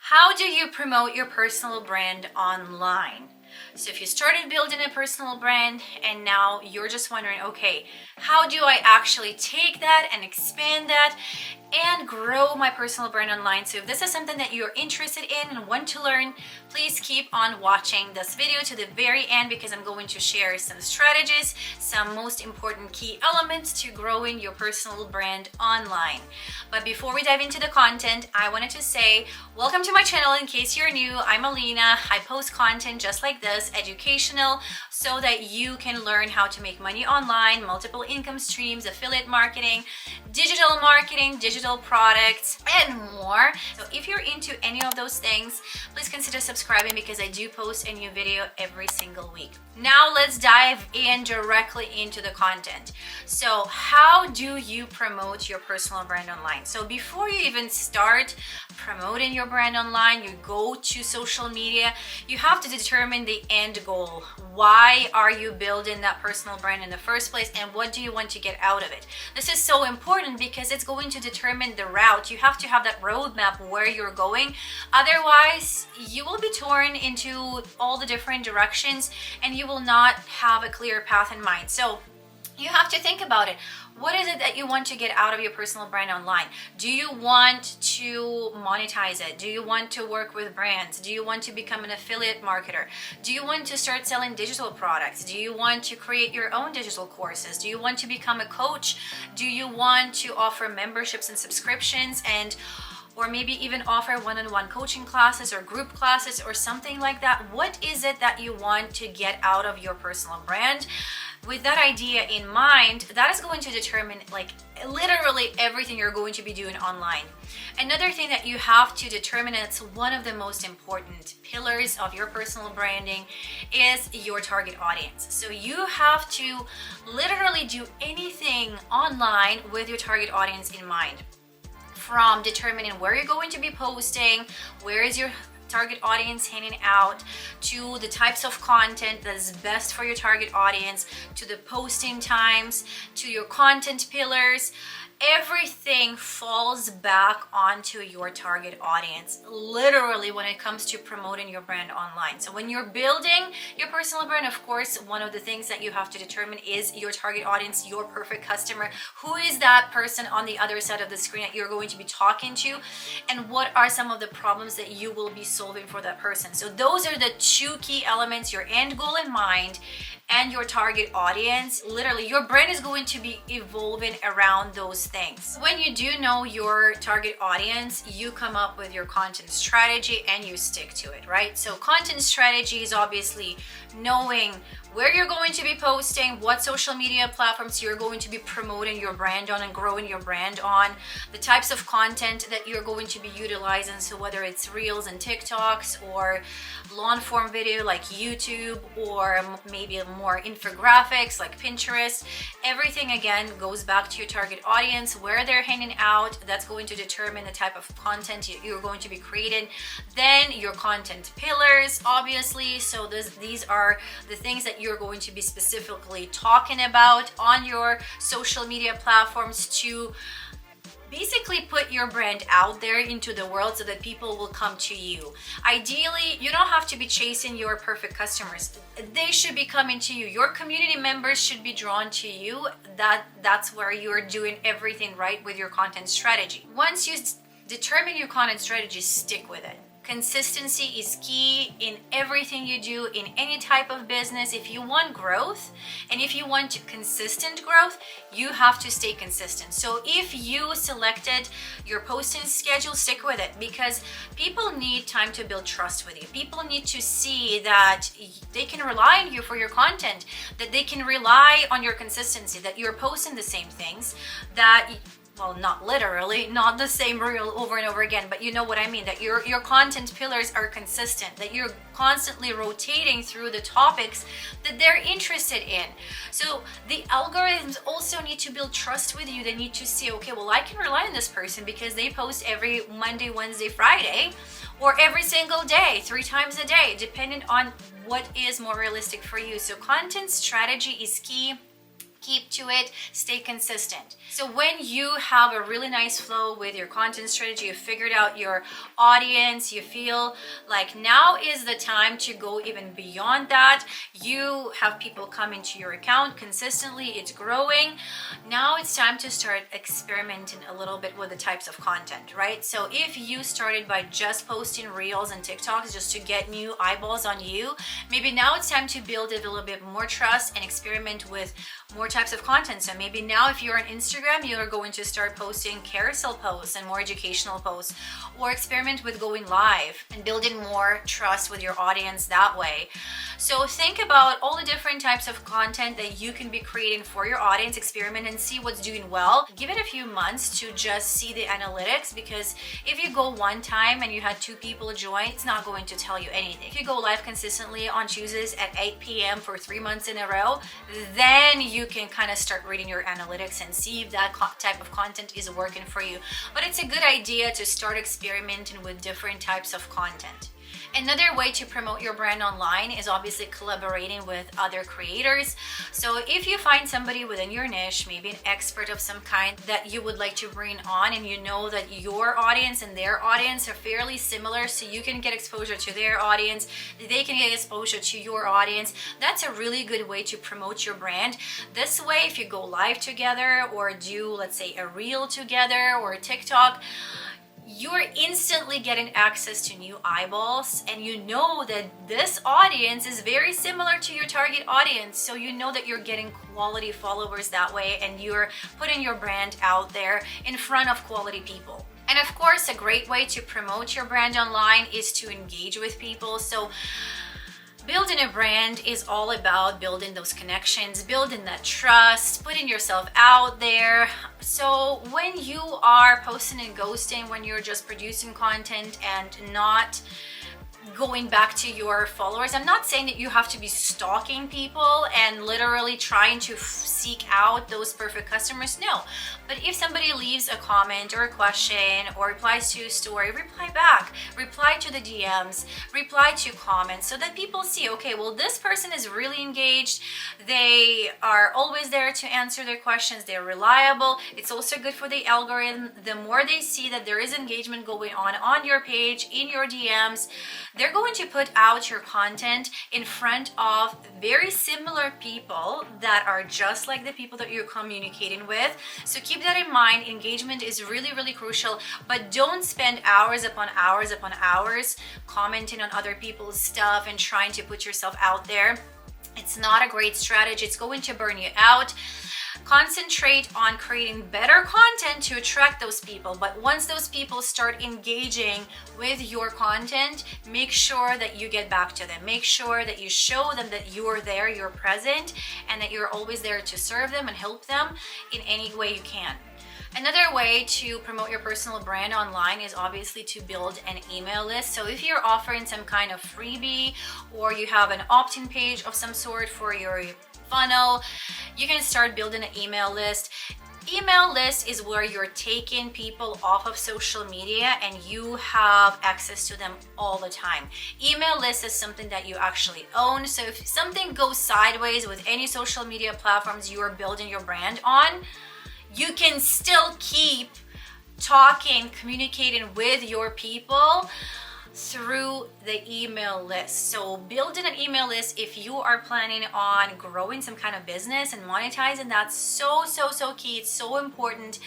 How do you promote your personal brand online? So if you started building a personal brand and now you're just wondering, okay, how do I actually take that and expand that and grow my personal brand online? So if this is something that you're interested in and want to learn, please keep on watching this video to the very end, because I'm going to share some strategies, some most important key elements to growing your personal brand online. But before we dive into the content, I wanted to say welcome to my channel. In case you're new, I'm Alina. I post content just like this, educational, so that you can learn how to make money online, multiple income streams, affiliate marketing, digital products, and more. So if you're into any of those things, please consider subscribing, because I do post a new video every single week. Now let's dive in directly into the content. So how do you promote your personal brand online? So before you even start promoting your brand online, you go to social media, you have to determine the end goal. Why are you building that personal brand in the first place, and what do you want to get out of it? This is so important because it's going to determine the route. You have to have that roadmap where you're going. Otherwise, you will be torn into all the different directions and you will not have a clear path in mind. So you have to think about it. What is it that you want to get out of your personal brand online? Do you want to monetize it? Do you want to work with brands? Do you want to become an affiliate marketer? Do you want to start selling digital products? Do you want to create your own digital courses? Do you want to become a coach? Do you want to offer memberships and subscriptions, or maybe even offer one-on-one coaching classes or group classes or something like that? What is it that you want to get out of your personal brand? With that idea in mind, that is going to determine like literally everything you're going to be doing online. Another thing that you have to determine, and it's one of the most important pillars of your personal branding, is your target audience. So you have to literally do anything online with your target audience in mind. From determining where you're going to be posting, where is your target audience hanging out, to the types of content that is best for your target audience, to the posting times, to your content pillars. Everything falls back onto your target audience, literally, when it comes to promoting your brand online. So when you're building your personal brand, of course, one of the things that you have to determine is your target audience, your perfect customer. Who is that person on the other side of the screen that you're going to be talking to, and what are some of the problems that you will be solving for that person? So those are the two key elements: your end goal in mind and your target audience. Literally, your brand is going to be evolving around those things. When you do know your target audience, you come up with your content strategy and you stick to it, right? So content strategy is obviously knowing where you're going to be posting, what social media platforms you're going to be promoting your brand on and growing your brand on, the types of content that you're going to be utilizing. So whether it's Reels and TikToks, or long form video like YouTube, or maybe more infographics like Pinterest, everything again goes back to your target audience, where they're hanging out. That's going to determine the type of content you're going to be creating. Then your content pillars, obviously. So these are the things that you're going to be specifically talking about on your social media platforms to basically put your brand out there into the world so that people will come to you. Ideally, you don't have to be chasing your perfect customers. They should be coming to you. Your community members should be drawn to you. That's where you're doing everything right with your content strategy. Once you determine your content strategy, stick with it. Consistency is key in everything you do in any type of business. If you want growth and if you want consistent growth, you have to stay consistent. So if you selected your posting schedule, stick with it, because people need time to build trust with you. People need to see that they can rely on you for your content, that they can rely on your consistency, that you're posting the same things, that, well, not literally, not the same reel over and over again, but you know what I mean, that your content pillars are consistent, that you're constantly rotating through the topics that they're interested in. So the algorithms also need to build trust with you. They need to see, okay, well, I can rely on this person because they post every Monday, Wednesday, Friday, or every single day, 3 times a day, depending on what is more realistic for you. So content strategy is key. keep to it, stay consistent. So when you have a really nice flow with your content strategy, you figured out your audience, you feel like now is the time to go even beyond that. You have people come into your account consistently, it's growing. Now it's time to start experimenting a little bit with the types of content, right? So if you started by just posting reels and TikToks just to get new eyeballs on you, maybe now it's time to build a little bit more trust and experiment with more types of content. So maybe now if you're on Instagram, you're going to start posting carousel posts and more educational posts, or experiment with going live and building more trust with your audience that way. So think about all the different types of content that you can be creating for your audience, experiment and see what's doing well. Give it a few months to just see the analytics, because if you go one time and you had 2 people join, it's not going to tell you anything. If you go live consistently on Tuesdays at 8 p.m. for 3 months in a row, then you can kind of start reading your analytics and see if that type of content is working for you. But it's a good idea to start experimenting with different types of content. Another way to promote your brand online is obviously collaborating with other creators. So if you find somebody within your niche, maybe an expert of some kind that you would like to bring on, and you know that your audience and their audience are fairly similar, so you can get exposure to their audience, they can get exposure to your audience, that's a really good way to promote your brand. This way, if you go live together or do, let's say, a reel together or a TikTok, you're instantly getting access to new eyeballs, and you know that this audience is very similar to your target audience, so you know that you're getting quality followers that way, and you're putting your brand out there in front of quality people. And of course, a great way to promote your brand online is to engage with people. So building a brand is all about building those connections, building that trust, putting yourself out there. So when you are posting and ghosting, when you're just producing content and not going back to your followers, I'm not saying that you have to be stalking people and literally trying to seek out those perfect customers. No, but if somebody leaves a comment or a question or replies to a story, reply back, reply to the DMs, reply to comments, so that people see, okay, well, this person is really engaged, they are always there to answer their questions, they're reliable. It's also good for the algorithm. The more they see that there is engagement going on your page, in your DMs, they're going to put out your content in front of very similar people that are just like the people that you're communicating with. So keep that in mind. Engagement is really, really crucial, but don't spend hours upon hours upon hours commenting on other people's stuff and trying to put yourself out there. It's not a great strategy. It's going to burn you out. Concentrate on creating better content to attract those people. But once those people start engaging with your content, make sure that you get back to them. Make sure that you show them that you're there, you're present, and that you're always there to serve them and help them in any way you can. Another way to promote your personal brand online is obviously to build an email list. So if you're offering some kind of freebie, or you have an opt-in page of some sort for your funnel, you can start building an email list. Email list is where you're taking people off of social media and you have access to them all the time. Email list is something that you actually own. So if something goes sideways with any social media platforms you are building your brand on, you can still keep talking, communicating with your people through the email list. So building an email list, if you are planning on growing some kind of business and monetizing, that's so key. It's so important.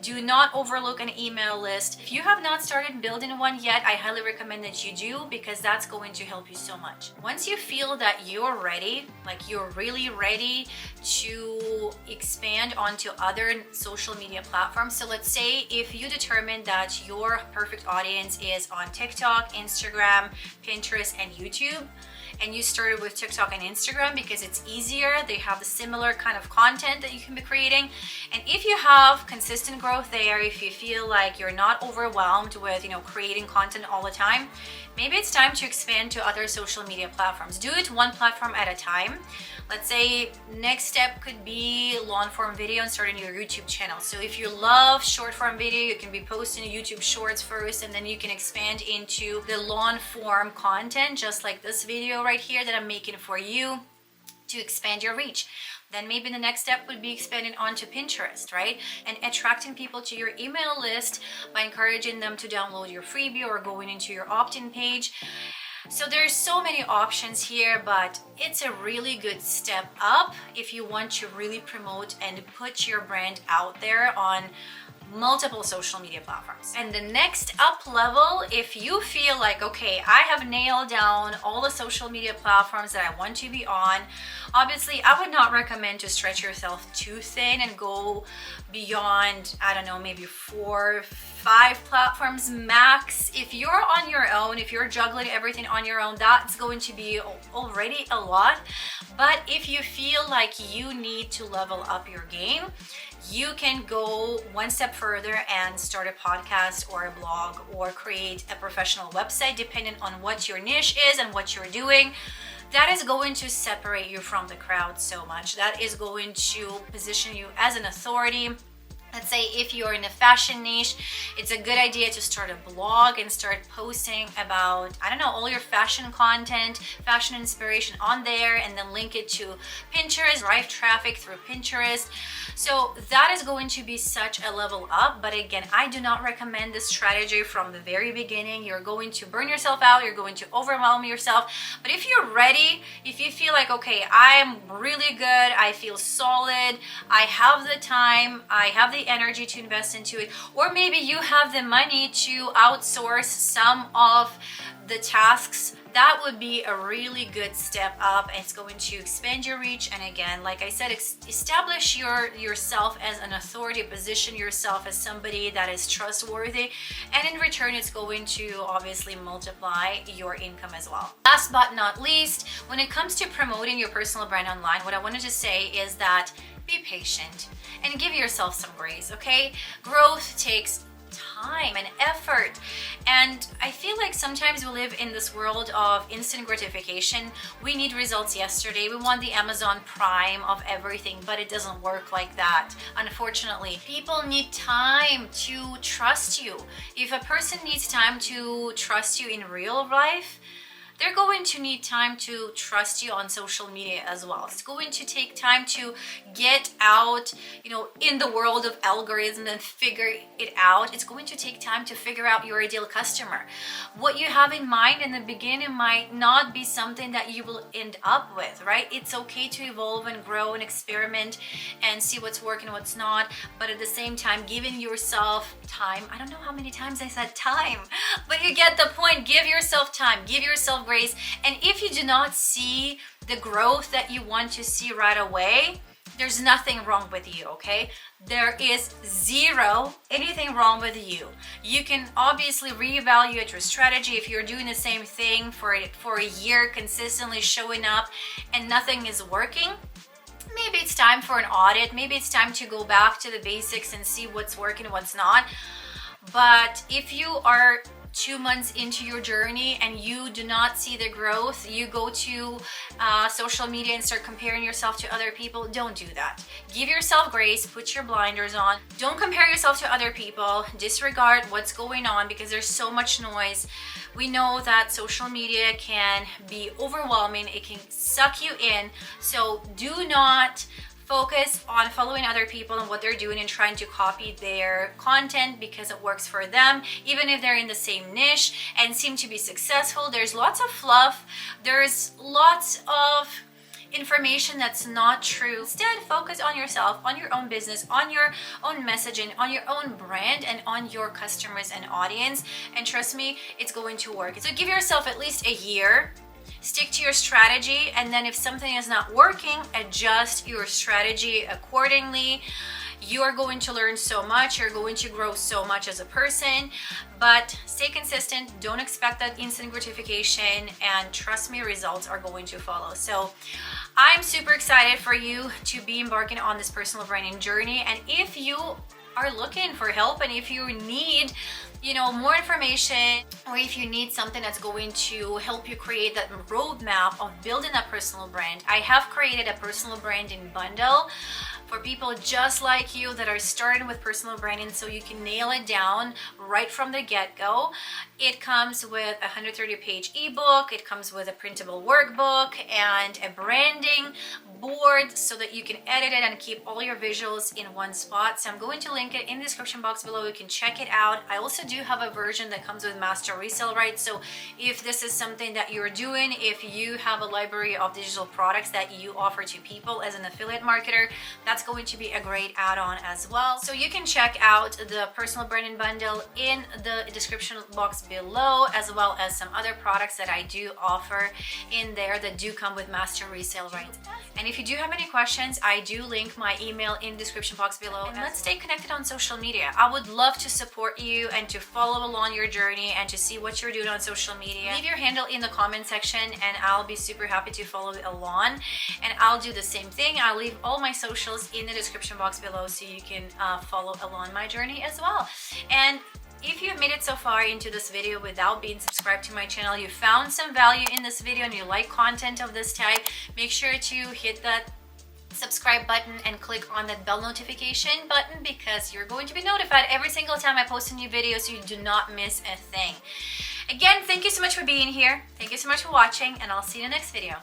Do not overlook an email list. If you have not started building one yet, I highly recommend that you do, because that's going to help you so much. Once you feel that you're ready, like you're really ready to expand onto other social media platforms. So let's say if you determine that your perfect audience is on TikTok, Instagram, Pinterest, and YouTube, and you started with TikTok and Instagram because it's easier, they have the similar kind of content that you can be creating, and if you have consistent growth there, if you feel like you're not overwhelmed with creating content all the time, maybe it's time to expand to other social media platforms. Do it one platform at a time. Let's say next step could be long form video and starting your YouTube channel. So if you love short form video, you can be posting YouTube shorts first, and then you can expand into the long form content, just like this video right here that I'm making for you, to expand your reach. Then maybe the next step would be expanding onto Pinterest, right? And attracting people to your email list by encouraging them to download your freebie or going into your opt-in page. So there's so many options here, but it's a really good step up if you want to really promote and put your brand out there on multiple social media platforms. And the next up level, if you feel like, okay, I have nailed down all the social media platforms that I want to be on, obviously I would not recommend to stretch yourself too thin and go beyond, I don't know, maybe 4, 5 platforms max. If you're on your own, if you're juggling everything on your own, that's going to be already a lot. But if you feel like you need to level up your game, you can go one step further and start a podcast or a blog or create a professional website, depending on what your niche is and what you're doing. That is going to separate you from the crowd so much. That is going to position you as an authority. Let's say if you're in a fashion niche, it's a good idea to start a blog and start posting about, I don't know, all your fashion content, fashion inspiration on there, and then link it to Pinterest, drive traffic through Pinterest. So that is going to be such a level up. But again, I do not recommend this strategy from the very beginning. You're going to burn yourself out. You're going to overwhelm yourself. But if you're ready, if you feel like, okay, I'm really good, I feel solid, I have the time, I have the energy to invest into it, or maybe you have the money to outsource some of the tasks, that would be a really good step up. It's going to expand your reach, and again, like I said, establish yourself as an authority, position yourself as somebody that is trustworthy, and in return it's going to obviously multiply your income as well. Last but not least, when it comes to promoting your personal brand online, what I wanted to say is that be patient and give yourself some grace, okay? Growth takes time and effort, and I feel like sometimes we live in this world of instant gratification. We need results yesterday. We want the Amazon Prime of everything, but it doesn't work like that, unfortunately. People need time to trust you. If a person needs time to trust you in real life, they're going to need time to trust you on social media as well. It's going to take time to get out, in the world of algorithms and figure it out. It's going to take time to figure out your ideal customer. What you have in mind in the beginning might not be something that you will end up with, right? It's okay to evolve and grow and experiment and see what's working, what's not, but at the same time, giving yourself time. I don't know how many times I said time, but you get the point. Give yourself time, give yourself grace. And if you do not see the growth that you want to see right away, there's nothing wrong with you, okay? There is anything wrong with you. You can obviously reevaluate your strategy. If you're doing the same thing for a year, consistently showing up and nothing is working, maybe it's time for an audit. Maybe it's time to go back to the basics and see what's working and what's not. But if you are 2 months into your journey and you do not see the growth, you go to social media and start comparing yourself to other people, don't do that. Give yourself grace, put your blinders on. Don't compare yourself to other people. Disregard what's going on because there's so much noise. We know that social media can be overwhelming. It can suck you in. So do not focus on following other people and what they're doing and trying to copy their content because it works for them, even if they're in the same niche and seem to be successful. There's lots of fluff. There's lots of information that's not true. Instead, focus on yourself, on your own business, on your own messaging, on your own brand, and on your customers and audience. And trust me, it's going to work. So give yourself at least a year. Stick to your strategy, and then if something is not working, adjust your strategy accordingly. You are going to learn so much. You're going to grow so much as a person, but stay consistent. Don't expect that instant gratification, and trust me, results are going to follow. So I'm super excited for you to be embarking on this personal branding journey. And if you are looking for help and if you need more information, or if you need something that's going to help you create that roadmap of building a personal brand, I have created a personal branding bundle for people just like you that are starting with personal branding, so you can nail it down right from the get-go. It comes with a 130-page ebook, it comes with a printable workbook and a branding board so that you can edit it and keep all your visuals in one spot. So I'm going to link it in the description box below. You can check it out. I also do have a version that comes with master resale rights. So if this is something that you're doing, if you have a library of digital products that you offer to people as an affiliate marketer, that's going to be a great add-on as well. So you can check out the personal branding bundle in the description box below, as well as some other products that I do offer in there that do come with master resale rights. And if you do have any questions, I do link my email in the description box below. And let's stay connected on social media. I would love to support you and to follow along your journey and to see what you're doing on social media. Leave your handle in the comment section and I'll be super happy to follow along. And I'll do the same thing. I'll leave all my socials in the description box below so you can follow along my journey as well. And if you've made it so far into this video without being subscribed to my channel, you found some value in this video and you like content of this type, make sure to hit that subscribe button and click on that bell notification button, because you're going to be notified every single time I post a new video so you do not miss a thing. Again, thank you so much for being here. Thank you so much for watching, and I'll see you in the next video.